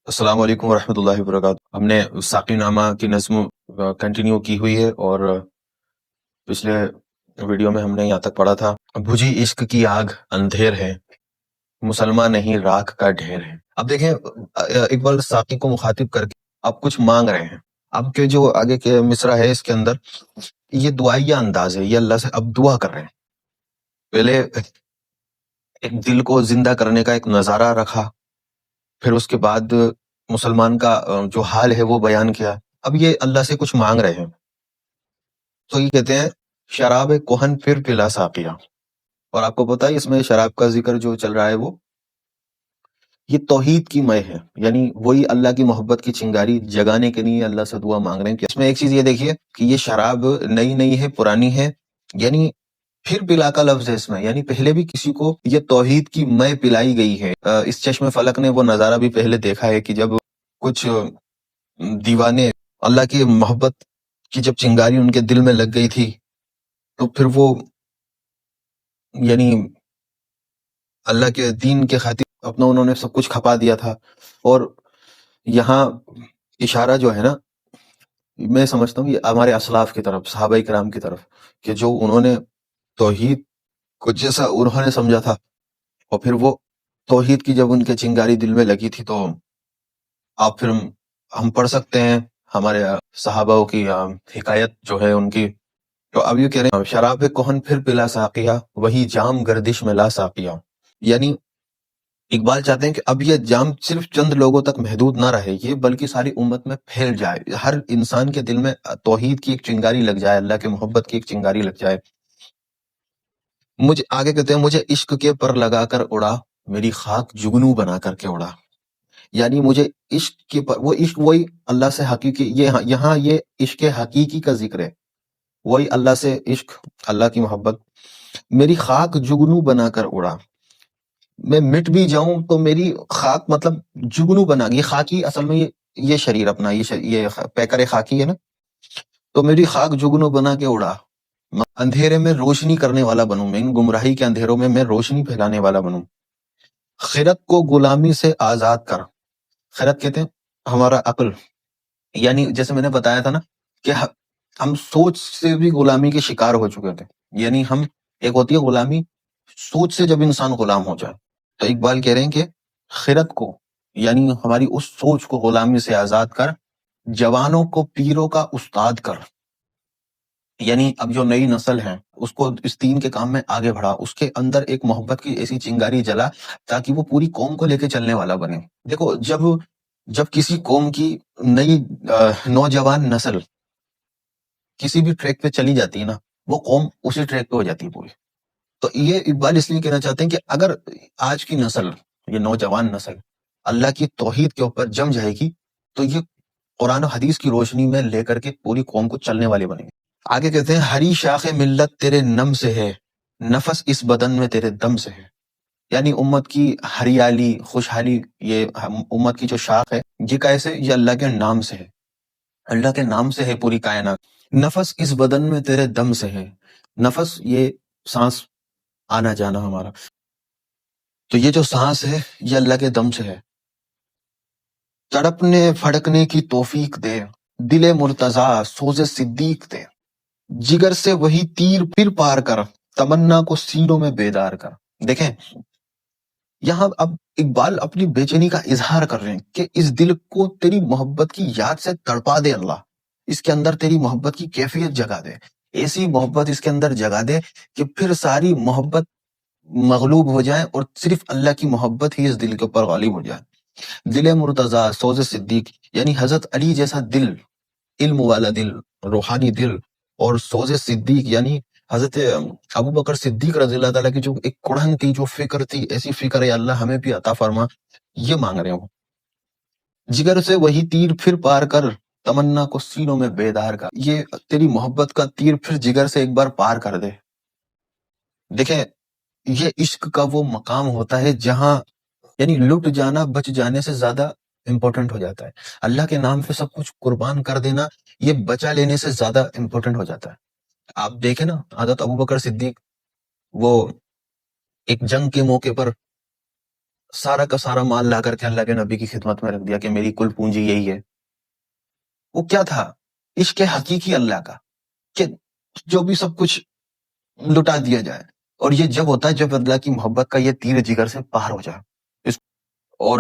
السلام علیکم ورحمۃ اللہ وبرکاتہ۔ ہم نے ساقی نامہ کی نظم کنٹینیو کی ہوئی ہے اور پچھلے ویڈیو میں ہم نے یہاں تک پڑھا تھا، بجھی عشق کی آگ اندھیر ہے، مسلمان نہیں راکھ کا ڈھیر ہے۔ اب دیکھیں، اقبال ساقی کو مخاطب کر کے اب کچھ مانگ رہے ہیں۔ اب کے جو آگے کے مصرع ہے اس کے اندر یہ دعائیہ انداز ہے، یہ اللہ سے اب دعا کر رہے ہیں۔ پہلے ایک دل کو زندہ کرنے کا ایک نظارہ رکھا، پھر اس کے بعد مسلمان کا جو حال ہے وہ بیان کیا، اب یہ اللہ سے کچھ مانگ رہے ہیں۔ تو یہ کہتے ہیں شراب کہن پھر پلا ساقیہ، اور آپ کو پتا ہے اس میں شراب کا ذکر جو چل رہا ہے وہ یہ توحید کی مے ہے، یعنی وہی اللہ کی محبت کی چنگاری جگانے کے لیے اللہ سے دعا مانگ رہے ہیں۔ اس میں ایک چیز یہ دیکھیے کہ یہ شراب نئی نہیں ہے، پرانی ہے، یعنی پھر پلا کا لفظ ہے اس میں، یعنی پہلے بھی کسی کو یہ توحید کی مے پلائی گئی ہے۔ اس چشم فلک نے وہ نظارہ بھی پہلے دیکھا ہے کہ جب کچھ دیوانے اللہ کی محبت کی جب چنگاری ان کے دل میں لگ گئی تھی تو پھر وہ یعنی اللہ کے دین کے خاطر اپنا انہوں نے سب کچھ کھپا دیا تھا۔ اور یہاں اشارہ جو ہے نا، میں سمجھتا ہوں یہ ہمارے اسلاف کی طرف، صحابہ کرام کی طرف، کہ جو انہوں نے توحید کو جیسا انہوں نے سمجھا تھا اور پھر وہ توحید کی جب ان کے چنگاری دل میں لگی تھی تو آپ پھر ہم پڑھ سکتے ہیں ہمارے صحابہ کی حکایت جو ہے ان کی۔ تو اب یہ کہہ رہے ہیں شراب کہن پھر پلا ساقیہ، وہی جام گردش میں لا ساقیہ، یعنی اقبال چاہتے ہیں کہ اب یہ جام صرف چند لوگوں تک محدود نہ رہے یہ، بلکہ ساری امت میں پھیل جائے، ہر انسان کے دل میں توحید کی ایک چنگاری لگ جائے، اللہ کے محبت کی ایک چنگاری لگ جائے۔ مجھے آگے کہتے ہیں مجھے عشق کے پر لگا کر اڑا، میری خاک جگنو بنا کر کے اڑا، یعنی مجھے عشق کے پر، وہ عشق وہی اللہ سے حقیقی، یہاں یہ عشق حقیقی کا ذکر ہے، وہی اللہ سے عشق، اللہ کی محبت۔ میری خاک جگنو بنا کر اڑا، میں مٹ بھی جاؤں تو میری خاک مطلب جگنو بنا، یہ خاکی اصل میں یہ شریر اپنا، یہ پیکر خاکی ہے نا، تو میری خاک جگنو بنا کے اڑا، اندھیرے میں روشنی کرنے والا بنوں، میں ان گمراہی کے اندھیروں میں روشنی پھیلانے والا بنوں۔ خرد کو غلامی سے آزاد کر، خرد کہتے ہیں ہمارا عقل، یعنی جیسے میں نے بتایا تھا نا کہ ہم سوچ سے بھی غلامی کے شکار ہو چکے تھے، یعنی ہم ایک ہوتی ہے غلامی سوچ سے، جب انسان غلام ہو جائے تو اقبال کہہ رہے ہیں کہ خرد کو یعنی ہماری اس سوچ کو غلامی سے آزاد کر، جوانوں کو پیروں کا استاد کر، یعنی اب جو نئی نسل ہے اس کو اس دین کے کام میں آگے بڑھا، اس کے اندر ایک محبت کی ایسی چنگاری جلا تاکہ وہ پوری قوم کو لے کے چلنے والا بنے۔ دیکھو جب کسی قوم کی نئی نوجوان نسل کسی بھی ٹریک پہ چلی جاتی ہے نا، وہ قوم اسی ٹریک پہ ہو جاتی ہے پوری۔ تو یہ اقبال اس لیے کہنا چاہتے ہیں کہ اگر آج کی نسل، یہ نوجوان نسل اللہ کی توحید کے اوپر جم جائے گی تو یہ قرآن و حدیث کی روشنی میں لے کر کے پوری قوم کو چلنے والے بنیں گے۔ آگے کہتے ہیں ہری شاخ ملت تیرے نم سے ہے، نفس اس بدن میں تیرے دم سے ہے، یعنی امت کی ہریالی خوشحالی، یہ امت کی جو شاخ ہے یہ کیسے، یہ اللہ کے نام سے ہے، اللہ کے نام سے ہے پوری کائنات۔ نفس اس بدن میں تیرے دم سے ہے، نفس یہ سانس آنا جانا ہمارا، تو یہ جو سانس ہے یہ اللہ کے دم سے ہے۔ تڑپنے پھڑکنے کی توفیق دے، دل مرتضیٰ سوز صدیق دے، جگر سے وہی تیر پھر پار کر، تمنا کو سینوں میں بیدار کر۔ دیکھیں یہاں اب اقبال اپنی بے چینی کا اظہار کر رہے ہیں کہ اس دل کو تیری محبت کی یاد سے تڑپا دے اللہ، اس کے اندر تیری محبت کی کیفیت جگا دے، ایسی محبت اس کے اندر جگا دے کہ پھر ساری محبت مغلوب ہو جائے اور صرف اللہ کی محبت ہی اس دل کے اوپر غالب ہو جائے۔ دل مرتضیٰ سوز صدیق، یعنی حضرت علی جیسا دل، علم والا دل، روحانی دل، اور سوز صدیق یعنی حضرت ابو بکر صدیق رضی اللہ تعالیٰ کی جو ایک کڑھن تھی، جو فکر تھی، ایسی فکر ہے اللہ ہمیں بھی عطا فرما، یہ مانگ رہے ہوں۔ جگر سے وہی تیر پھر پار کر، تمنا کو سینوں میں بیدار کر، یہ تیری محبت کا تیر پھر جگر سے ایک بار پار کر دے۔ دیکھیں یہ عشق کا وہ مقام ہوتا ہے جہاں یعنی لٹ جانا بچ جانے سے زیادہ امپورٹنٹ ہو جاتا ہے، اللہ کے نام پہ سب کچھ قربان کر دینا یہ بچا لینے سے زیادہ امپورٹنٹ ہو جاتا ہے۔ آپ دیکھیں نا حضرت ابو بکر صدیق، وہ ایک جنگ کے موقع پر سارا کا سارا مال لا کر کے اللہ کے نبی کی خدمت میں رکھ دیا کہ میری کل پونجی یہی ہے. وہ کیا تھا؟ عشق حقیقی اللہ کا، کہ جو بھی سب کچھ لٹا دیا جائے. اور یہ جب ہوتا ہے جب اللہ کی محبت کا یہ تیر جگر سے پار ہو جائے، اور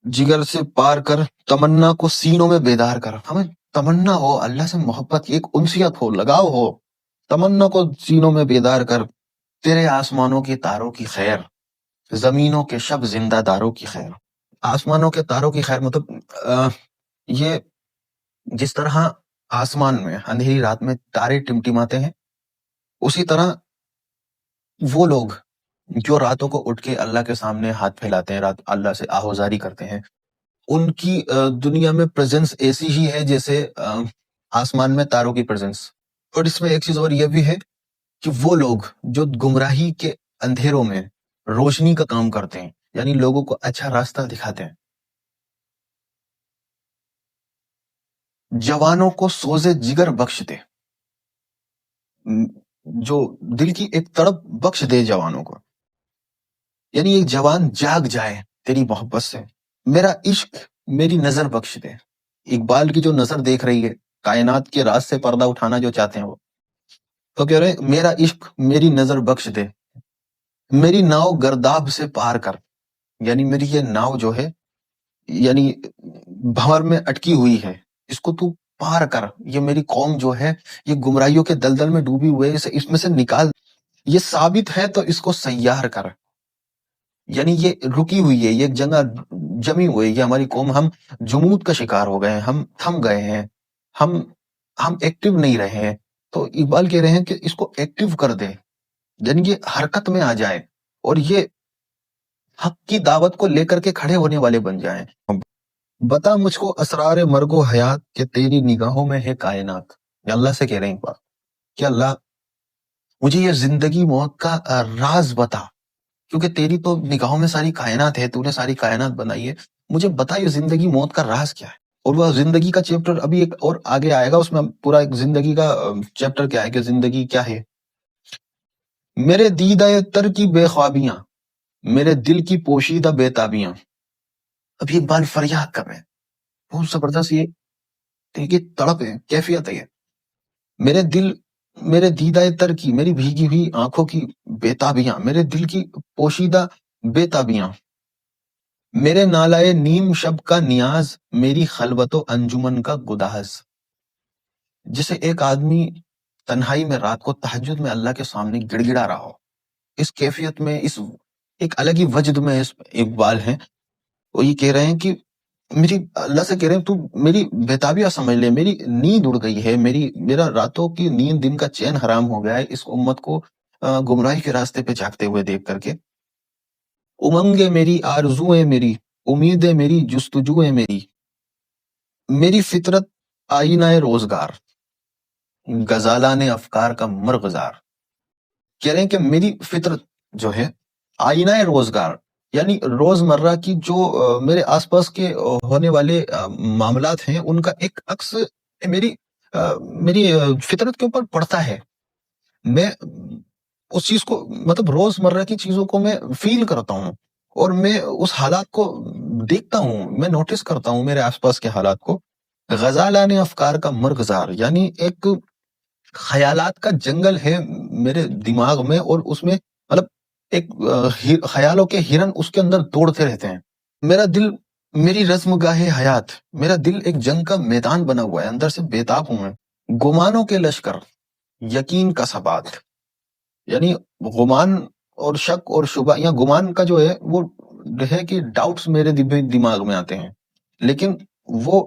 جگر سے پار کر تمنا کو سینوں میں بیدار کر. ہمیں تمنا ہو اللہ سے محبت کی، ایک انسیت ہو، لگاؤ ہو، تمنا کو سینوں میں بیدار کر. تیرے آسمانوں کی تاروں کی خیر، زمینوں کے شب زندہ داروں کی خیر. آسمانوں کے تاروں کی خیر مطلب یہ جس طرح آسمان میں اندھیری رات میں تارے ٹمٹماتے ہیں، اسی طرح وہ لوگ جو راتوں کو اٹھ کے اللہ کے سامنے ہاتھ پھیلاتے ہیں، رات اللہ سے آہوزاری کرتے ہیں، ان کی دنیا میں پریزنس ایسی ہی ہے جیسے آسمان میں تاروں کی پریزنس. اور اس میں ایک چیز اور یہ بھی ہے کہ وہ لوگ جو گمراہی کے اندھیروں میں روشنی کا کام کرتے ہیں، یعنی لوگوں کو اچھا راستہ دکھاتے ہیں، جوانوں کو سوزے جگر بخش دے، جو دل کی ایک تڑپ بخش دے جوانوں کو، یعنی ایک جوان جاگ جائے تیری محبت سے. میرا عشق میری نظر بخش دے. اقبال کی جو نظر دیکھ رہی ہے، کائنات کے راز سے پردہ اٹھانا جو چاہتے ہیں وہ تو کہہ رہے ہیں میرا عشق میری نظر بخش دے، میری ناؤ گرداب سے پار کر. یعنی میری یہ ناؤ جو ہے یعنی بھنور میں اٹکی ہوئی ہے، اس کو تو پار کر. یہ میری قوم جو ہے یہ گمراہیوں کے دلدل میں ڈوبی ہوئے، اس میں سے نکال. یہ ثابت ہے تو اس کو سیار کر. یعنی یہ رکی ہوئی ہے، یہ ایک جگہ جمی ہوئی ہے، یہ ہماری قوم، ہم جمود کا شکار ہو گئے ہیں، ہم تھم گئے ہیں، ہم ایکٹیو نہیں رہے ہیں. تو اقبال کہہ رہے ہیں کہ اس کو ایکٹیو کر دے، یعنی یہ حرکت میں آ جائے اور یہ حق کی دعوت کو لے کر کے کھڑے ہونے والے بن جائیں. بتا مجھ کو اسرار مرگ و حیات کہ تیری نگاہوں میں ہے کائنات. یہ اللہ سے کہہ رہے ہیں اقبال کہ اللہ مجھے یہ زندگی موت کا راز بتا، کیونکہ تیری تو نگاہوں میں ساری کائنات ہے، تو نے ساری کائنات بنائی ہے، مجھے بتا یہ زندگی موت کا راز کیا ہے. اور وہ زندگی کا چیپٹر ابھی ایک اور آگے آئے گا، اس میں پورا ایک زندگی کا چیپٹر کیا ہے کہ زندگی کیا ہے. میرے دیدہ تر کی بے خوابیاں، میرے دل کی پوشیدہ بے تابیاں. اب یہ اقبال فریاد کر رہے ہیں، بہت زبردست یہ تڑپ ہے، کیفیت ہے. میرے دیدہ تر کی، میری بھیگی ہوئی آنکھوں کی بے تابیاں، میرے دل کی پوشیدہ بے تابیاں، میرے نالائے نیم شب کا نیاز، میری خلوت و انجمن کا گداز. جسے ایک آدمی تنہائی میں رات کو تہجد میں اللہ کے سامنے گڑ گڑا رہا ہو، اس کیفیت میں، اس ایک الگ ہی وجد میں اس اقبال ہیں. وہ یہ کہہ رہے ہیں کہ میری اللہ سے کہہ رہے ہیں تو میری بیتابیاں سمجھ لے، میری نیند اڑ گئی ہے، میرا راتوں کی نیند، دن کا چین حرام ہو گیا ہے اس امت کو گمراہی کے راستے پہ جھانکتے ہوئے دیکھ کر کے. امنگیں میری، آرزویں میری، امیدیں میری، جستجویں میری، میری فطرت آئینہ روزگار، غزالان افکار کا مرغزار. کہہ رہے ہیں کہ میری فطرت جو ہے آئینہ روزگار، یعنی روز مرہ کی جو میرے آس پاس کے ہونے والے معاملات ہیں ان کا ایک عکس میری فطرت کے اوپر پڑتا ہے. میں اس چیز کو مطلب روز مرہ کی چیزوں کو میں فیل کرتا ہوں، اور میں اس حالات کو دیکھتا ہوں، میں نوٹس کرتا ہوں میرے آس پاس کے حالات کو. غزالان افکار کا مرغزار، یعنی ایک خیالات کا جنگل ہے میرے دماغ میں، اور اس میں مطلب ایک خیالوں کے ہرن اس کے اندر دوڑتے رہتے ہیں. میرا دل میری رزم گاہ حیات، میرا دل ایک جنگ کا میدان بنا ہوا ہے، اندر سے بیتاب ہوں میں. گمانوں کے لشکر، یقین کا ثبات، یعنی گمان اور شک اور شبہ یا گمان کا جو ہے وہ ہے کہ ڈاؤٹس میرے دماغ میں آتے ہیں، لیکن وہ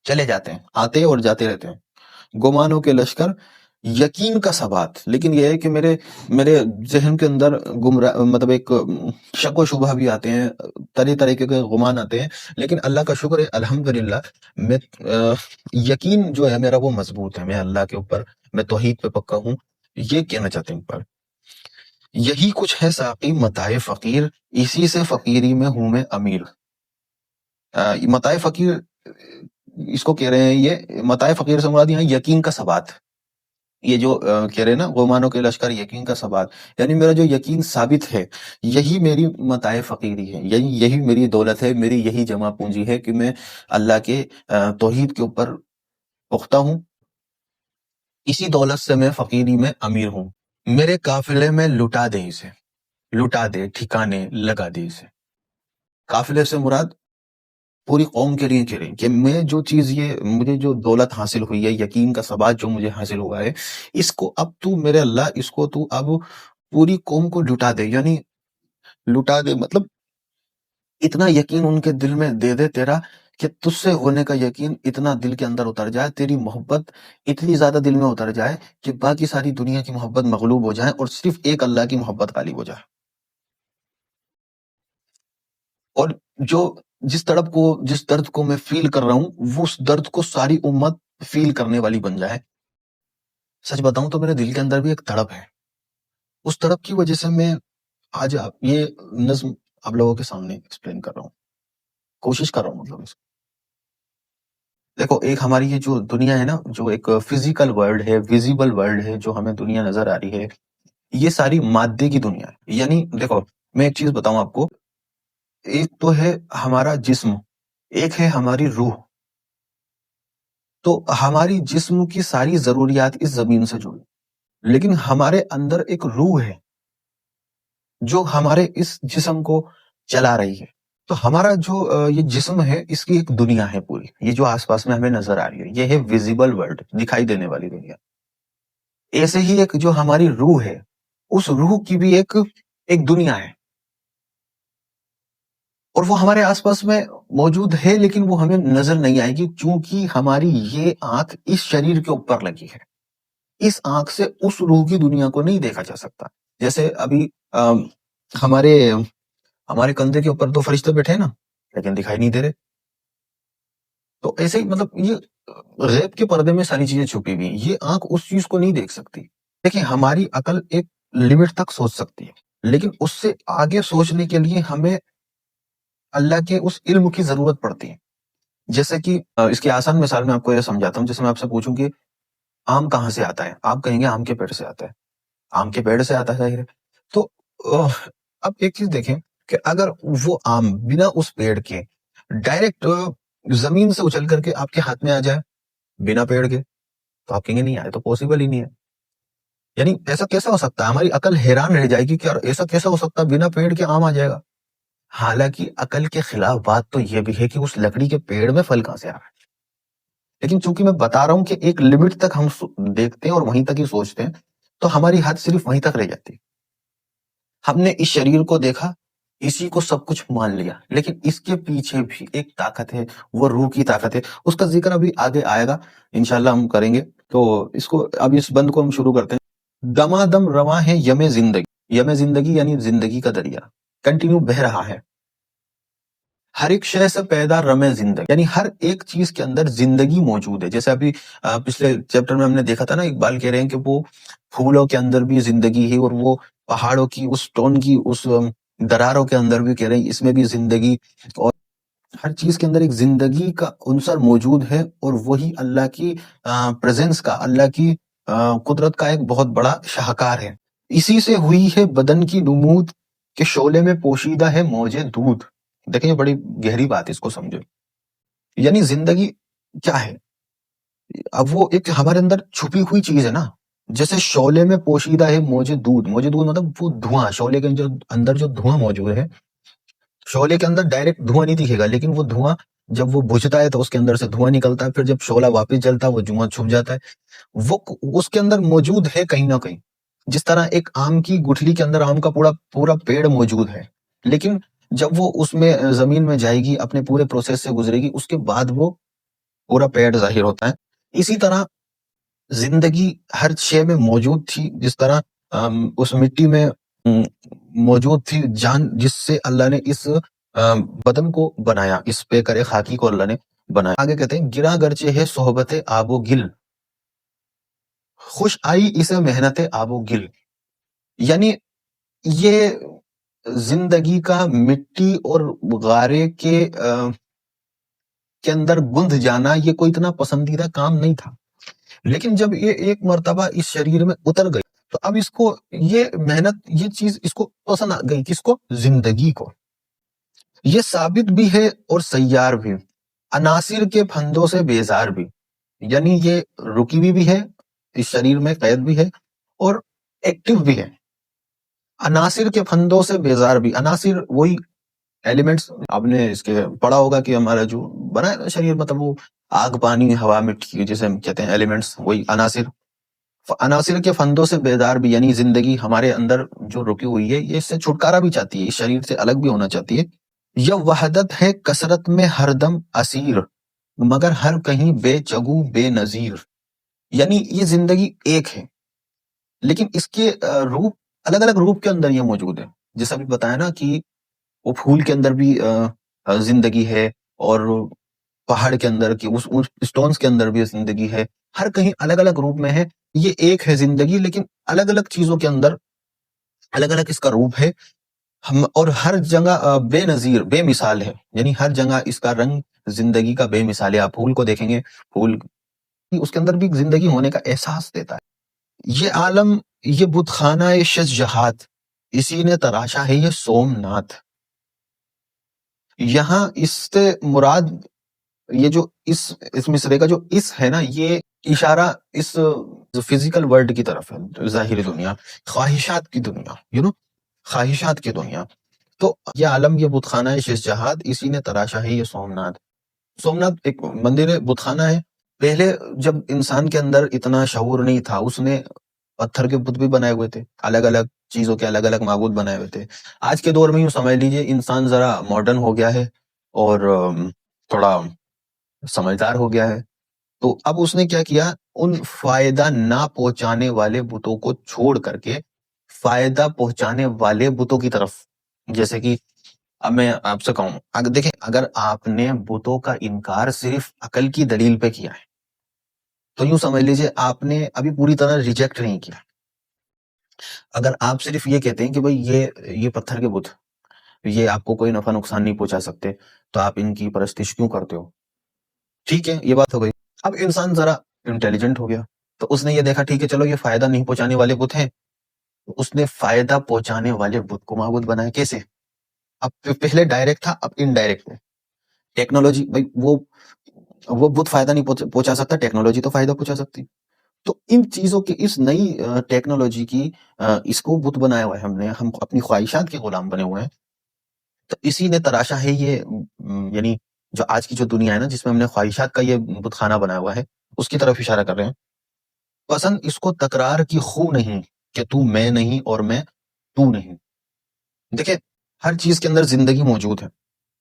چلے جاتے ہیں، آتے اور جاتے رہتے ہیں. گمانوں کے لشکر، یقین کا ثبات، لیکن یہ ہے کہ میرے ذہن کے اندر مطلب ایک شک و شبہ بھی آتے ہیں، طرح طریقے کے گمان آتے ہیں، لیکن اللہ کا شکر ہے الحمدللہ میں یقین جو ہے میرا وہ مضبوط ہے، میں اللہ کے اوپر، میں توحید پہ پکا ہوں. یہ کہنا چاہتے ہیں پر یہی کچھ ہے ساقی متاع فقیر، اسی سے فقیری میں ہوں میں امیر. متاع فقیر اس کو کہہ رہے ہیں، یہ متاع فقیر سے مراد یہاں یقین کا ثبات، یہ جو کہہ رہے نا غمانوں کے لشکر یقین کا ثبات، یعنی میرا جو یقین ثابت ہے یہی میری متاع فقیری ہے، یہی میری دولت ہے، میری یہی جمع پونجی ہے کہ میں اللہ کے توحید کے اوپر پختہ ہوں، اسی دولت سے میں فقیری میں امیر ہوں، میرے قافلے میں لٹا دے اسے، لٹا دے، ٹھکانے لگا دے اسے۔ قافلے سے مراد پوری قوم کے لیے کہہ رہے ہیں کہ میں جو چیز یہ مجھے جو دولت حاصل ہوئی ہے، یقین کا ثبات جو مجھے حاصل ہوا ہے، اس کو اب تو میرے اللہ، اس کو تو اب پوری قوم کو لٹا دے، یعنی لٹا دے مطلب اتنا یقین ان کے دل میں دے دے تیرا کہ تجھ سے ہونے کا یقین اتنا دل کے اندر اتر جائے، تیری محبت اتنی زیادہ دل میں اتر جائے کہ باقی ساری دنیا کی محبت مغلوب ہو جائے اور صرف ایک اللہ کی محبت غالب ہو جائے۔ اور جو جس درد کو میں فیل کر رہا ہوں، وہ اس درد کو ساری امت فیل کرنے والی بن جائے۔ سچ بتاؤں تو میرے دل کے اندر بھی ایک تڑپ ہے، اس تڑپ کی وجہ سے میں آج یہ نظم آپ لوگوں کے سامنے ایکسپلین کر رہا ہوں، کوشش کر رہا ہوں مطلب اس کو۔ دیکھو ایک ہماری یہ جو دنیا ہے نا، جو ایک فزیکل ورلڈ ہے، ویزیبل ورلڈ ہے، جو ہمیں دنیا نظر آ رہی ہے، یہ ساری مادے کی دنیا ہے۔ یعنی دیکھو میں ایک چیز بتاؤں آپ کو، ایک تو ہے ہمارا جسم، ایک ہے ہماری روح۔ تو ہماری جسم کی ساری ضروریات اس زمین سے جڑی، لیکن ہمارے اندر ایک روح ہے جو ہمارے اس جسم کو چلا رہی ہے۔ تو ہمارا جو یہ جسم ہے، اس کی ایک دنیا ہے پوری، یہ جو آس پاس میں ہمیں نظر آ رہی ہے، یہ ہے ویزیبل ورلڈ، دکھائی دینے والی دنیا۔ ایسے ہی ایک جو ہماری روح ہے، اس روح کی بھی ایک دنیا ہے، اور وہ ہمارے آس پاس میں موجود ہے، لیکن وہ ہمیں نظر نہیں آئے گی، چونکہ ہماری یہ آنکھ اس شریر کے اوپر لگی ہے۔ اس آنکھ سے اس روح کی دنیا کو نہیں دیکھا جا سکتا۔ جیسے ابھی ہمارے کندھے کے اوپر دو فرشتے بیٹھے ہیں نا، لیکن دکھائی نہیں دے رہے۔ تو ایسے ہی مطلب یہ غیب کے پردے میں ساری چیزیں چھپی ہوئی ہیں، یہ آنکھ اس چیز کو نہیں دیکھ سکتی۔ دیکھیں ہماری عقل ایک لمٹ تک سوچ سکتی ہے، لیکن اس سے آگے سوچنے کے لیے ہمیں اللہ کے اس علم کی ضرورت پڑتی ہے۔ جیسے کہ اس کی آسان مثال میں آپ کو یہ سمجھاتا ہوں، جیسے میں آپ سے پوچھوں کہ آم کہاں سے آتا ہے، آپ کہیں گے آم کے پیڑ سے آتا ہے، آم کے پیڑ سے آتا ہے ظاہر ہے۔ تو اب ایک چیز دیکھیں کہ اگر وہ آم بنا اس پیڑ کے ڈائریکٹ زمین سے اچھل کر کے آپ کے ہاتھ میں آ جائے بنا پیڑ کے، تو آپ کہیں گے نہیں آئے، تو پاسبل ہی نہیں ہے۔ یعنی ایسا کیسا ہو سکتا ہے؟ ہماری عقل حیران رہ جائے گی کہ ایسا کیسا ہو سکتا ہے بنا پیڑ کے آم آ جائے گا۔ حالانکہ عقل کے خلاف بات تو یہ بھی ہے کہ اس لکڑی کے پیڑ میں پھل کہاں سے آ رہا ہے، لیکن چونکہ میں بتا رہا ہوں کہ ایک لمٹ تک ہم دیکھتے ہیں اور وہیں تک ہی سوچتے ہیں، تو ہماری حد صرف وہیں تک رہ جاتی ہے۔ ہم نے اس شریر کو دیکھا، اسی کو سب کچھ مان لیا، لیکن اس کے پیچھے بھی ایک طاقت ہے، وہ روح کی طاقت ہے، اس کا ذکر ابھی آگے آئے گا، انشاءاللہ ہم کریں گے۔ تو اب اس بند کو ہم شروع کرتے ہیں۔ دمادم رواں ہے یم زندگی، یم زندگی یعنی زندگی کا دریا کنٹینیو بہہ رہا ہے۔ ہر ایک شے سے پیدا رمے زندگی، یعنی ہر ایک چیز کے اندر زندگی موجود ہے۔ جیسے ابھی پچھلے چیپٹر میں ہم نے دیکھا تھا نا، اقبال کہہ رہے ہیں کہ وہ پھولوں کے اندر بھی زندگی ہے، اور وہ پہاڑوں کی اس ٹون کی اس دراروں کے اندر بھی کہہ رہے ہیں اس میں بھی زندگی، اور ہر چیز کے اندر ایک زندگی کا عنصر موجود ہے، اور وہی اللہ کی پریزنس کا، اللہ کی قدرت کا ایک بہت بڑا شاہکار ہے۔ اسی سے ہوئی ہے بدن کی نمود کہ شعلے میں پوشیدہ ہے موج دودھ۔ دیکھیں یہ بڑی گہری بات ہے، اس کو سمجھو۔ یعنی زندگی کیا ہے؟ اب وہ ایک ہمارے اندر چھپی ہوئی چیز ہے نا، جیسے شعلے میں پوشیدہ ہے موج دودھ، موج دودھ مطلب وہ دھواں، شعلے کے اندر جو دھواں موجود ہے، شعلے کے اندر ڈائریکٹ دھواں نہیں دکھے گا، لیکن وہ دھواں جب وہ بجھتا ہے تو اس کے اندر سے دھواں نکلتا ہے، پھر جب شعلہ واپس جلتا ہے وہ دھواں چھپ جاتا ہے، وہ اس کے اندر موجود ہے کہیں نہ کہیں۔ جس طرح ایک آم کی گٹھلی کے اندر آم کا پورا پیڑ موجود ہے، لیکن جب وہ اس میں زمین میں جائے گی، اپنے پورے پروسیس سے گزرے گی، اس کے بعد وہ پورا پیڑ ظاہر ہوتا ہے۔ اسی طرح زندگی ہر شے میں موجود تھی، جس طرح اس مٹی میں موجود تھی جان، جس سے اللہ نے اس بدن کو بنایا، اس پہ کرے خاکی کو اللہ نے بنایا۔ آگے کہتے ہیں گرا گرچہ ہے صحبت آب و گل، خوش آئی اسے محنت آب و گل۔ یعنی یہ زندگی کا مٹی اور غارے کے اندر گند جانا یہ کوئی اتنا پسندیدہ کام نہیں تھا، لیکن جب یہ ایک مرتبہ اس شریر میں اتر گئی تو اب اس کو یہ محنت، یہ چیز اس کو پسند آ گئی، کس کو؟ زندگی کو۔ یہ ثابت بھی ہے اور سیار بھی، عناصر کے پھندوں سے بیزار بھی، یعنی یہ رکی ہوئی بھی ہے، اس شریر میں قید بھی ہے اور ایکٹیو بھی ہے۔ عناصر کے پھندوں سے بیزار بھی، عناصر وہی ایلیمنٹس، آپ نے اس کے پڑھا ہوگا کہ ہمارا جو بنا ہے نا شریر، مطلب وہ آگ، پانی، ہوا، مٹی، جسے ہم کہتے ہیں ایلیمنٹس، وہی عناصر۔ عناصر کے فندوں سے بیدار بھی، یعنی زندگی ہمارے اندر جو رکی ہوئی ہے، یہ اس سے چھٹکارا بھی چاہتی ہے، اس شریر سے الگ بھی ہونا چاہتی ہے۔ یہ وحدت ہے کثرت میں ہر دم اسیر، مگر ہر کہیں بے چگو بے نظیر، یعنی یہ زندگی ایک ہے لیکن اس کے روپ الگ الگ روپ کے اندر یہ موجود ہے۔ جیسا بھی بتایا نا کہ وہ پھول کے اندر بھی زندگی ہے، اور پہاڑ کے اندر کی اس اسٹونز کے اندر بھی زندگی ہے، ہر کہیں الگ الگ روپ میں ہے۔ یہ ایک ہے زندگی، لیکن الگ الگ چیزوں کے اندر الگ الگ اس کا روپ ہے، اور ہر جگہ بے نظیر، بے مثال ہے، یعنی ہر جگہ اس کا رنگ زندگی کا بے مثال ہے۔ آپ پھول کو دیکھیں گے، پھول اس کے اندر بھی زندگی ہونے کا احساس دیتا ہے۔ یہ عالم، یہ بت خانہ شش جہات، اسی نے تراشا ہے یہ سومناتھ۔ یہاں اس سے مراد، یہ جو اس مصرے کا جو اس ہے نا، یہ اشارہ اس فزیکل ورلڈ کی طرف ہے، ظاہری دنیا، خواہشات کی دنیا، خواہشات کی دنیا۔ تو یہ عالم، یہ بت خانہ ہے شش جہات، اسی نے تراشا ہے یہ سومناتھ۔ سومناتھ ایک مندر ہے، بت خانہ ہے۔ پہلے جب انسان کے اندر اتنا شعور نہیں تھا، اس نے پتھر کے بت بھی بنائے ہوئے تھے، الگ الگ چیزوں کے الگ الگ معبود بنائے ہوئے تھے۔ آج کے دور میں یوں سمجھ لیجئے انسان ذرا ماڈرن ہو گیا ہے اور تھوڑا سمجھدار ہو گیا ہے، تو اب اس نے کیا کیا، ان فائدہ نہ پہنچانے والے بتوں کو چھوڑ کر کے فائدہ پہنچانے والے بتوں کی طرف، جیسے کہ اب میں آپ سے کہوں، دیکھیں، اگر آپ نے بتوں کا انکار صرف عقل کی دلیل پہ کیا ہے تو یوں سمجھ لیجئے آپ نے ابھی پوری طرح ریجیکٹ نہیں کیا۔ اگر آپ صرف یہ کہتے ہیں کہ بھئی یہ پتھر کے بت، یہ آپ کو کوئی نفع نقصان نہیں پہنچا سکتے، تو آپ ان کی پرستش کیوں کرتے ہو؟ ٹھیک ہے، یہ بات ہو گئی۔ اب انسان ذرا انٹیلیجنٹ ہو گیا، تو اس نے یہ دیکھا، ٹھیک ہے چلو یہ فائدہ نہیں پہنچانے والے بت ہیں، تو اس نے فائدہ پہنچانے والے بت کو معبود بنایا۔ کیسے؟ اب پہلے ڈائریکٹ تھا، اب انڈائریکٹ ہے۔ ٹیکنالوجی، بھائی وہ بت فائدہ نہیں پہنچا سکتا، ٹیکنالوجی تو فائدہ پہنچا سکتی۔ تو ان چیزوں کی، اس نئی ٹیکنالوجی کی، اس کو بت بنایا ہوا ہے ہم نے، ہم اپنی خواہشات کے غلام بنے ہوئے ہیں۔ تو اسی نے تراشا ہے یہ، یعنی جو آج کی جو دنیا ہے نا، جس میں ہم نے خواہشات کا یہ بت خانہ بنایا ہوا ہے، اس کی طرف اشارہ کر رہے ہیں۔ پسند اس کو تکرار کی خو نہیں، کہ تو میں نہیں اور میں تو نہیں۔ دیکھیں، ہر چیز کے اندر زندگی موجود ہے،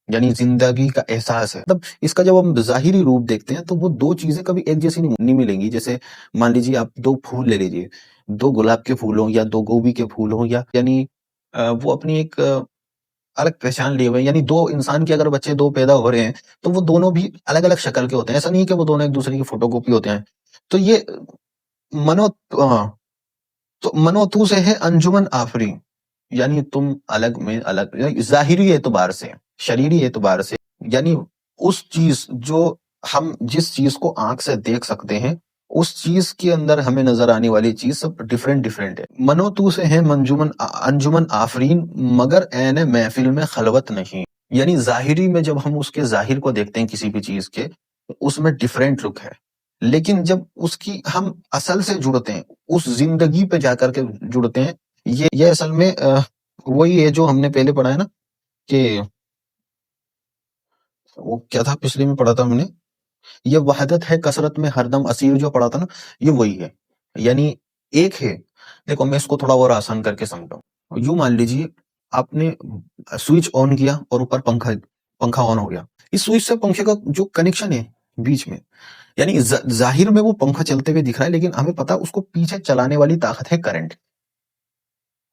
یعنی زندگی کا احساس ہے۔ مطلب اس کا جب ہم ظاہری روپ دیکھتے ہیں تو وہ دو چیزیں کبھی ایک جیسی نہیں ملیں گی۔ جیسے مان لیجیے آپ دو پھول لے لیجیے، دو گلاب کے پھول ہوں یا دو گوبھی کے پھول ہوں، یا یعنی وہ اپنی ایک الگ پہچان لیے ہوئے، یعنی دو انسان کے اگر بچے دو پیدا ہو رہے ہیں تو وہ دونوں بھی الگ الگ شکل کے ہوتے ہیں، ایسا نہیں کہ وہ دونوں ایک دوسرے کی فوٹو کاپی ہوتے ہیں۔ تو یہ منو تو سے ہے انجمن آفری، یعنی تم الگ میں الگ، ظاہری اعتبار سے، شریری اعتبار سے، یعنی اس چیز جو ہم جس چیز کو آنکھ سے دیکھ سکتے ہیں، اس چیز کے اندر ہمیں نظر آنے والی چیز سب ڈیفرنٹ ہے۔ منو تو سے ہے انجمن آفرین، مگر عین محفل میں خلوت نہیں، یعنی ظاہری میں جب ہم اس کے ظاہر کو دیکھتے ہیں کسی بھی چیز کے، اس میں ڈیفرنٹ لک ہے، لیکن جب اس کی ہم اصل سے جڑتے ہیں، اس زندگی پہ جا کر کے جڑتے ہیں، یہ اصل میں وہی ہے جو ہم نے پہلے پڑھا ہے نا، کہ وہ کیا تھا، پچھلے میں پڑھا تھا ہم نے، یہ وحدت ہے کثرت میں ہر دم اسیر، جو پڑھا تھا نا، یہ وہی ہے، یعنی ایک ہے۔ دیکھو میں اس کو تھوڑا اور آسان کر کے سمجھاؤں، یوں مان لیجیے آپ نے سوئچ آن کیا اور اوپر پنکھا آن ہو گیا، اس سوئچ سے پنکھے کا جو کنیکشن ہے بیچ میں، یعنی ظاہر میں وہ پنکھا چلتے ہوئے دکھ رہا ہے، لیکن ہمیں پتا اس کو پیچھے چلانے والی طاقت ہے کرنٹ۔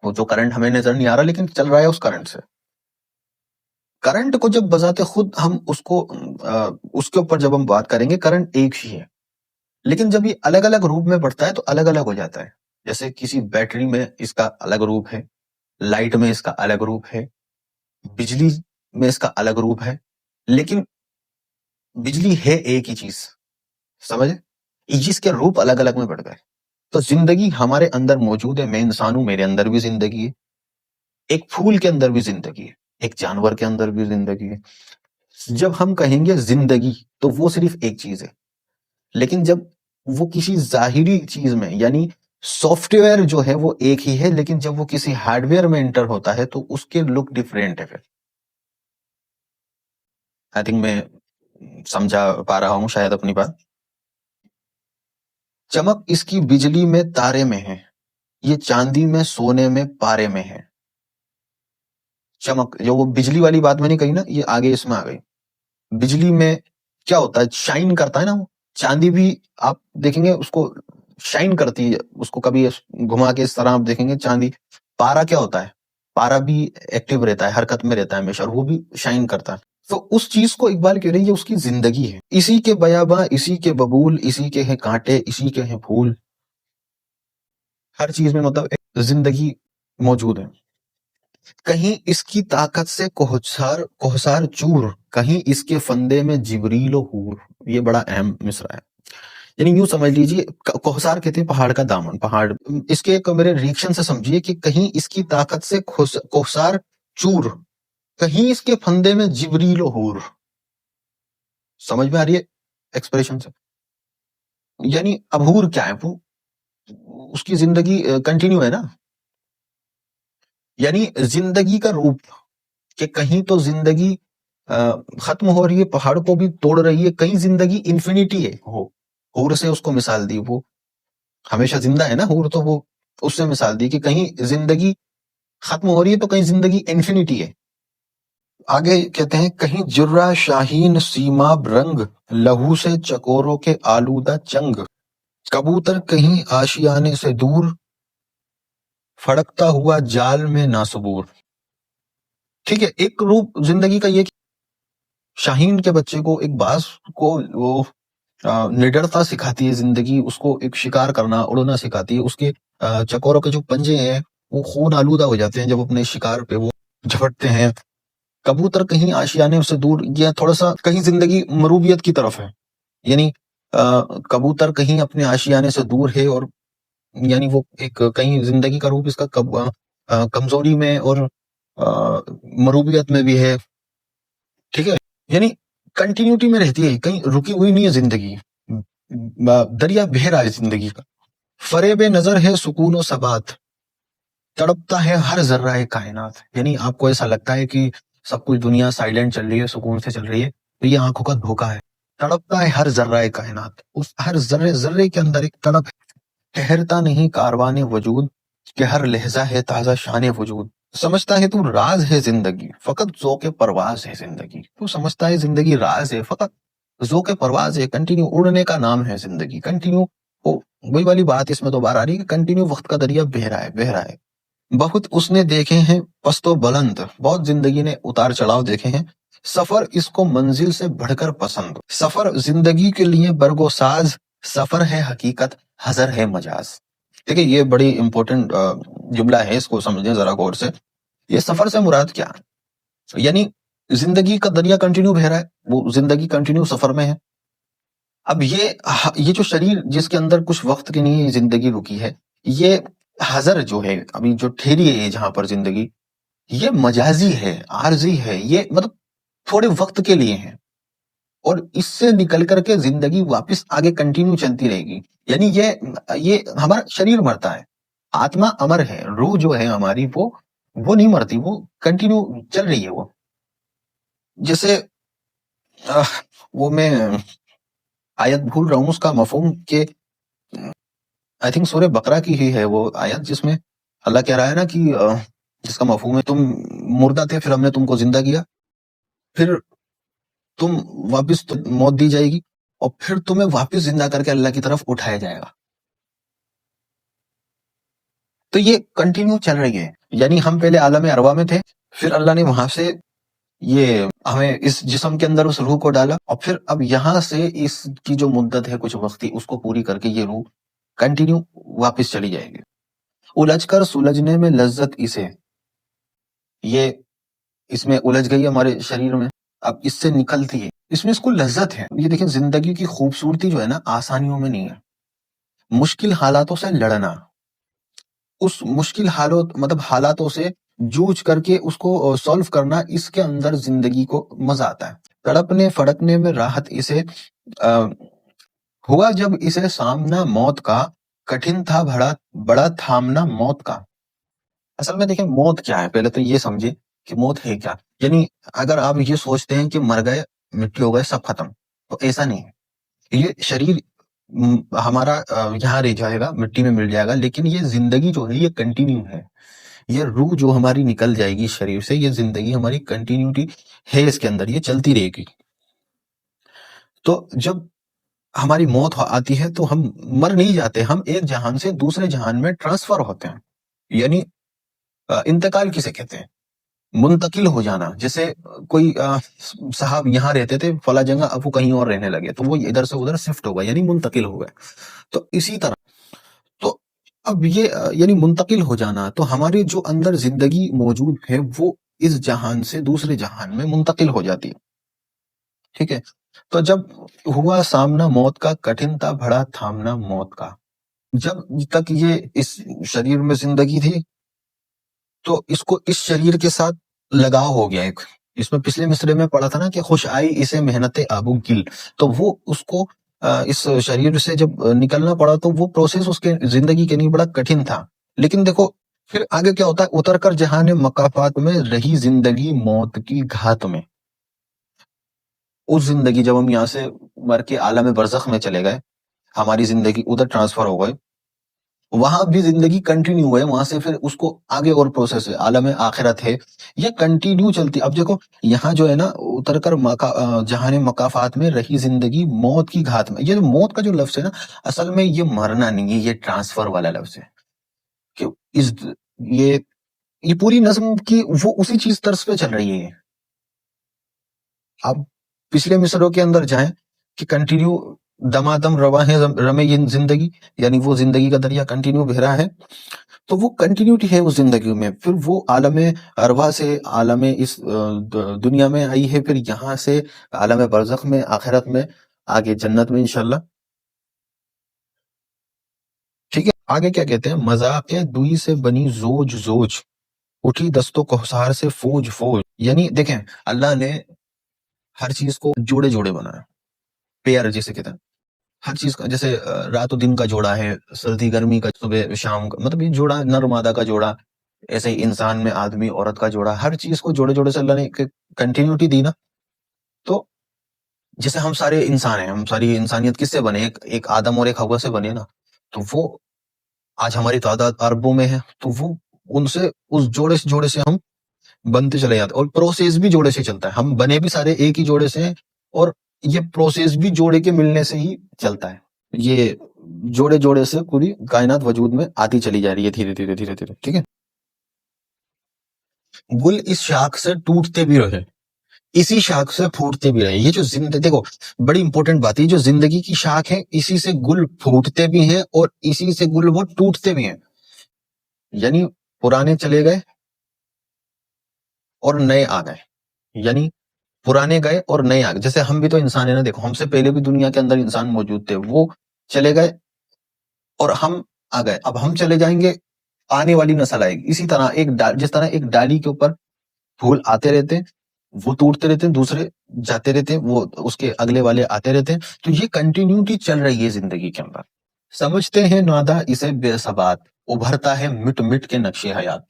وہ جو کرنٹ ہمیں نظر نہیں آ رہا لیکن چل رہا ہے اس کرنٹ سے۔ کرنٹ کو جب بذات خود ہم اس کے اوپر جب ہم بات کریں گے، کرنٹ ایک ہی ہے، لیکن جب یہ الگ الگ روپ میں بڑھتا ہے تو الگ الگ ہو جاتا ہے۔ جیسے کسی بیٹری میں اس کا الگ روپ ہے، لائٹ میں اس کا الگ روپ ہے، بجلی میں اس کا الگ روپ ہے، لیکن بجلی ہے ایک ہی چیز، سمجھے؟ جس کے روپ الگ الگ میں بڑھ گئے. تو زندگی ہمارے اندر موجود ہے. میں انسان ہوں, میرے اندر بھی زندگی ہے. ایک پھول کے اندر بھی زندگی ہے, ایک جانور کے اندر بھی زندگی ہے. جب ہم کہیں گے زندگی تو وہ صرف ایک چیز ہے, لیکن جب وہ کسی ظاہری چیز میں, یعنی سافٹ ویئر جو ہے وہ ایک ہی ہے, لیکن جب وہ کسی ہارڈ ویئر میں انٹر ہوتا ہے تو اس کے لک ڈیفرینٹ ہے. پھر آئی تھنک میں سمجھا پا رہا ہوں شاید اپنی بات. چمک اس کی بجلی میں تارے میں ہے, یہ چاندی میں سونے میں پارے میں ہے. چمک جو وہ بجلی والی بات میں نے کہی نا, یہ آگے اس میں آ گئی. بجلی میں کیا ہوتا ہے, شائن کرتا ہے نا وہ. چاندی بھی آپ دیکھیں گے اس کو شائن کرتی ہے, اس کو کبھی گھما کے اس طرح آپ دیکھیں گے چاندی. پارا کیا ہوتا ہے, پارا بھی ایکٹیو رہتا ہے, حرکت میں رہتا ہے ہمیشہ, اور وہ بھی شائن کرتا ہے. تو اس چیز کو اقبال کہہ رہی ہے اس کی زندگی ہے. اسی کے بیاباں, اسی کے ببول, اسی کے ہیں کانٹے, اسی کے ہیں پھول. ہر چیز میں مطلب ایک زندگی موجود ہے. کہیں اس کی طاقت سے کوہسار چور, کہیں اس کے فندے میں جبریل و حور. یہ بڑا اہم مصرع ہے. یعنی یوں سمجھ لیجیے, کوہسار کہتے ہیں پہاڑ کا دامن, پہاڑ. اس کے میرے ریئیکشن سے سمجھیے کہ کہیں اس کی طاقت سے کوہسار چور, کہیں اس کے پھندے میں جبریل و حور. سمجھ میں آ رہی ہے ایکسپریشن سے؟ یعنی اب حور کیا ہے, وہ اس کی زندگی کنٹینیو ہے نا. یعنی زندگی کا روپ, کہ کہیں تو زندگی ختم ہو رہی ہے, پہاڑ کو بھی توڑ رہی ہے, کہیں زندگی انفینٹی ہے. حور سے اس کو مثال دی, وہ ہمیشہ زندہ ہے نا حور, تو وہ اس سے مثال دی کہ کہیں زندگی ختم ہو رہی ہے تو کہیں زندگی انفینٹی ہے. آگے کہتے ہیں کہیں جرہ شاہین سیماب رنگ, لہو سے چکوروں کے آلودہ چنگ. کبوتر کہیں آشیانے سے دور, پھڑکتا ہوا جال میں ناصبور. ٹھیک ہے, ایک روپ زندگی کا یہ, شاہین کے بچے کو, ایک باز کو وہ نڈرتا سکھاتی ہے زندگی, اس کو ایک شکار کرنا, اڑنا سکھاتی ہے. اس کے چکوروں کے جو پنجے ہیں وہ خون آلودہ ہو جاتے ہیں جب اپنے شکار پہ وہ جھپٹتے ہیں. کبوتر کہیں آشیانے سے دور, یہ تھوڑا سا کہیں زندگی مروبیت کی طرف ہے. یعنی کبوتر کہیں اپنے آشیانے سے دور ہے, اور یعنی وہ ایک کہیں زندگی کا روپ اس کا کمزوری میں اور مروبیت میں بھی ہے. ٹھیک ہے, یعنی کنٹینیوٹی میں رہتی ہے, کہیں رکی ہوئی نہیں ہے زندگی. دریا بہہ رہا ہے زندگی کا. فریب نظر ہے سکون و ثبات, تڑپتا ہے ہر ذرہ کائنات. یعنی آپ کو ایسا لگتا ہے کہ سب کچھ دنیا سائلنٹ چل رہی ہے, سکون سے چل رہی ہے, تو یہ آنکھوں کا دھوکا ہے. تڑپتا ہے ہر ذرہ کائنات, اس ہر ذرے ذرے کے اندر ایک تڑپ ہے. ٹھہرتا نہیں کاروان وجود, کہ ہر لہجہ ہے تازہ شان وجود. سمجھتا ہے تو راز ہے زندگی, فقط ذوق پرواز ہے زندگی. تو سمجھتا ہے زندگی راز ہے, فقط ذوق پرواز ہے. کنٹینیو اڑنے کا نام ہے زندگی. کنٹینیو وہی والی بات اس میں تو بار آ رہی ہے کہ کنٹینیو وقت کا دریا بہہ رہا ہے, بہہ رہا ہے. بہت اس نے دیکھے ہیں پست و بلند, بہت زندگی نے اتار چڑھاؤ دیکھے ہیں. سفر اس کو منزل سے بڑھ کر پسند. سفر زندگی کے لیے برگ و ساز, سفر ہے حقیقت حضر ہے مجاز. دیکھیں یہ بڑی امپورٹنٹ جملہ ہے, اس کو سمجھیں ذرا غور سے. یہ سفر سے مراد کیا ہے, یعنی زندگی کا دریا کنٹینیو بہہ رہا ہے, وہ زندگی کنٹینیو سفر میں ہے. اب یہ جو شریر جس کے اندر کچھ وقت کے لیے زندگی رکی ہے, یہ حضر جو ہے, ابھی جو ٹھہری ہے جہاں پر زندگی, یہ مجازی ہے, عارضی ہے. یہ مطلب تھوڑے وقت کے لیے ہے, اور اس سے نکل کر کے زندگی واپس آگے کنٹینیو چلتی رہے گی. یعنی یہ ہمارا شریر مرتا ہے, آتما امر ہے, روح جو ہے ہماری وہ نہیں مرتی, وہ کنٹینیو چل رہی ہے. وہ جیسے وہ میں آیت بھول رہا ہوں اس کا مفہوم, کہ آئی تھنک سورہ بقرہ کی ہی ہے وہ آیت, جس میں اللہ کہہ رہا ہے نا کہ جس کا مفہوم ہے تم مردہ تھے, پھر ہم نے تم کو زندہ کیا, پھر تم واپس موت دی جائے گی, اور پھر تمہیں واپس زندہ کر کے اللہ کی طرف اٹھایا جائے گا. تو یہ کنٹینیو چل رہی ہے. یعنی ہم پہلے عالم ارواح میں تھے, پھر اللہ نے وہاں سے یہ ہمیں اس جسم کے اندر اس روح کو ڈالا, اور پھر اب یہاں سے اس کی جو مدت ہے کچھ وقتی, اس کو پوری کر کے یہ روح کنٹینیو واپس چلی جائے گی. الجھ کر سلجھنے میں لذت اسے, یہ اس میں الجھ گئی ہمارے شریر میں, اب اس سے نکلتی ہے. اس میں اس کو لذت ہے. یہ دیکھیں زندگی کی خوبصورتی جو ہے نا آسانیوں میں نہیں ہے. مشکل حالاتوں سے لڑنا، اس مشکل حالاتوں سے جوجھ کر کے اس کو سولو کرنا، اس کے اندر زندگی کو مزہ آتا ہے. تڑپنے فڑکنے میں راحت اسے ہوا جب اسے سامنا موت کا، کٹھن تھا بڑا تھامنا موت کا. اصل میں دیکھیں موت کیا ہے، پہلے تو یہ سمجھے کہ موت ہے کیا. یعنی اگر آپ یہ سوچتے ہیں کہ مر گئے، مٹی ہو گئے، سب ختم، تو ایسا نہیں ہے. یہ شریر ہمارا یہاں رہ جائے گا، مٹی میں مل جائے گا، لیکن یہ زندگی جو ہے یہ کنٹینیو ہے. یہ روح جو ہماری نکل جائے گی شریر سے، یہ زندگی ہماری کنٹینیوٹی ہے، اس کے اندر یہ چلتی رہے گی. تو جب ہماری موت آتی ہے تو ہم مر نہیں جاتے، ہم ایک جہان سے دوسرے جہان میں ٹرانسفر ہوتے ہیں. یعنی انتقال کسے کہتے ہیں؟ منتقل ہو جانا. جیسے کوئی صاحب یہاں رہتے تھے فلاں جگہ، اب وہ کہیں اور رہنے لگے تو وہ ادھر سے ادھر شفٹ ہو گئے، یعنی منتقل ہو گئے. تو اسی طرح تو اب یہ یعنی منتقل ہو جانا، تو ہماری جو اندر زندگی موجود ہے وہ اس جہان سے دوسرے جہان میں منتقل ہو جاتی ہے. ٹھیک ہے. تو جب ہوا سامنا موت کا، کٹھن تھا بڑا تھامنا موت کا. جب تک یہ اس شریر میں زندگی تھی تو اس کو اس شریر کے ساتھ لگاؤ ہو گیا. ایک اس میں پچھلے مصرے میں پڑھا تھا نا کہ خوش آئی اسے محنت آبو گل، تو وہ اس کو اس شریر سے جب نکلنا پڑا تو وہ پروسیس اس کے زندگی کے لیے بڑا کٹھن تھا. لیکن دیکھو پھر آگے کیا ہوتا ہے، اتر کر جہان مقافات میں رہی زندگی موت کی گھات میں. اس زندگی جب ہم یہاں سے مر کے عالم برزخ میں چلے گئے، ہماری زندگی ادھر ٹرانسفر ہو گئے، وہاں بھی زندگی کنٹینیو ہے، وہاں سے پھر اس کو آگے اور پروسیس ہے، عالم آخرت ہے، یہ کنٹینیو چلتی. اب دیکھو یہاں جو ہے نا اتر کر جہان مقافات میں رہی زندگی موت کی گھات میں. یہ جو موت کا جو لفظ ہے نا، اصل میں یہ مرنا نہیں ہے، یہ ٹرانسفر والا لفظ ہے. کہ یہ پوری نظم کی وہ اسی چیز طرز پہ چل رہی ہے. آپ پچھلے مصروں کے اندر جائیں کہ کنٹینیو دمادم رواں ہے رمے یہ زندگی، یعنی وہ زندگی کا دریا کنٹینیو بہ رہا ہے. تو وہ کنٹینیوٹی ہے اس زندگی میں. پھر وہ عالم ارواح سے عالم اس دنیا میں آئی ہے، پھر یہاں سے عالم برزخ میں، آخرت میں، آگے جنت میں انشاءاللہ. ٹھیک ہے. آگے کیا کہتے ہیں، مذاق دوئی سے بنی زوج زوج، اٹھی دستوں کوثار سے فوج فوج. یعنی دیکھیں اللہ نے ہر چیز کو جوڑے جوڑے بنایا، پیئر جیسے کہتے ہیں. ہر چیز کا جیسے رات و دن کا جوڑا ہے، سردی گرمی کا، صبح شام کا، مطلب یہ جوڑا نر مادہ کا جوڑا. ایسے ہی انسان میں آدمی عورت کا جوڑا، ہر چیز کو جوڑے جوڑے سے اللہ نے کنٹینیوٹی دی نا. تو جیسے ہم سارے انسان ہیں، ہم ساری انسانیت کس سے بنے، ایک آدم اور ایک حوا سے بنے نا. تو وہ آج ہماری تعداد اربوں میں ہے، تو وہ ان سے اس جوڑے سے ہم بنتے چلے جاتے، اور پروسیس بھی جوڑے سے چلتا ہے. ہم بنے بھی سارے ایک ہی جوڑے سے ہیں، اور یہ پروسیس بھی جوڑے کے ملنے سے ہی چلتا ہے. یہ جوڑے جوڑے سے پوری کائنات وجود میں آتی چلی جا رہی ہے دھیرے دھیرے دھیرے دھیرے. ٹھیک ہے. گل اس شاخ سے ٹوٹتے بھی رہے، اسی شاخ سے پھوٹتے بھی رہے. یہ جو دیکھو بڑی امپورٹنٹ بات ہے، جو زندگی کی شاخ ہے اسی سے گل پھوٹتے بھی ہیں اور اسی سے گل وہ ٹوٹتے بھی ہیں. یعنی پرانے چلے گئے اور نئے آ گئے، یعنی پرانے گئے اور نئے آ گئے. جیسے ہم بھی تو انسان ہیں نا، دیکھو ہم سے پہلے بھی دنیا کے اندر انسان موجود تھے، وہ چلے گئے اور ہم آ گئے. اب ہم چلے جائیں گے، آنے والی نسل آئے گی. اسی طرح جس طرح ایک ڈالی کے اوپر پھول آتے رہتے ہیں، وہ ٹوٹتے رہتے ہیں، دوسرے جاتے رہتے ہیں، وہ اس کے اگلے والے آتے رہتے ہیں. تو یہ کنٹینیوٹی چل رہی ہے زندگی کے اندر. سمجھتے ہیں نادا اسے بے ثبات، ابھرتا ہے مٹ مٹ کے نقش حیات.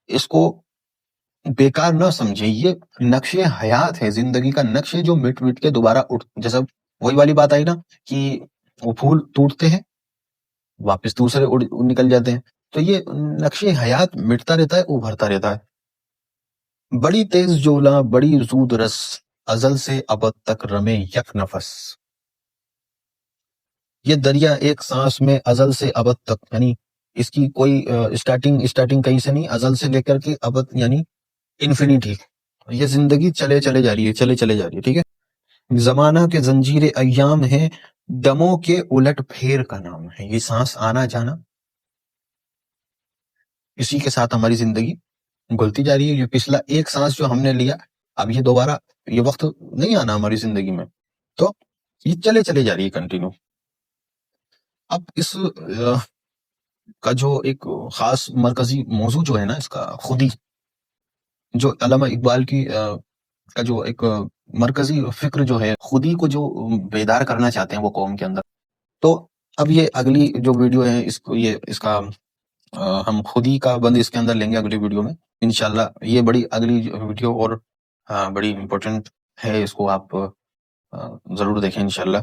اس کو بیکار نہ سمجھے، یہ نقش حیات ہے، زندگی کا نقش ہے جو مٹ مٹ کے دوبارہ جیسا وہی والی بات آئی نا کہ وہ پھول ٹوٹتے ہیں واپس دوسرے نکل جاتے ہیں. تو یہ نقش حیات مٹتا رہتا ہے، ابھرتا رہتا ہے. بڑی تیز جولا بڑی زود رس، ازل سے ابد تک رمے یک نفس. یہ دریا ایک سانس میں ازل سے ابد تک، یعنی اس کی کوئی اسٹارٹنگ کہیں سے نہیں، ازل سے لے کر کے ابد یعنی انفینیٹی. یہ زندگی چلے جا رہی ہے. ٹھیک ہے. زمانہ کے زنجیر ایام ہے، دموں کے الٹ پھیر کا نام ہے. یہ سانس آنا جانا، اسی کے ساتھ ہماری زندگی گلتی جا رہی ہے. یہ پچھلا ایک سانس جو ہم نے لیا اب یہ دوبارہ یہ وقت نہیں آنا ہماری زندگی میں، تو یہ چلے جا رہی ہے کنٹینیو۔ اب اس کا جو ایک خاص مرکزی موضوع جو ہے نا اس کا خودی، جو علامہ اقبال کی کا جو ایک مرکزی فکر جو ہے خودی کو جو بیدار کرنا چاہتے ہیں وہ قوم کے اندر، تو اب یہ اگلی جو ویڈیو ہے اس کا ہم خودی کا بند اس کے اندر لیں گے اگلی ویڈیو میں انشاءاللہ۔ یہ بڑی اگلی ویڈیو اور بڑی امپورٹنٹ ہے، اس کو آپ ضرور دیکھیں انشاءاللہ۔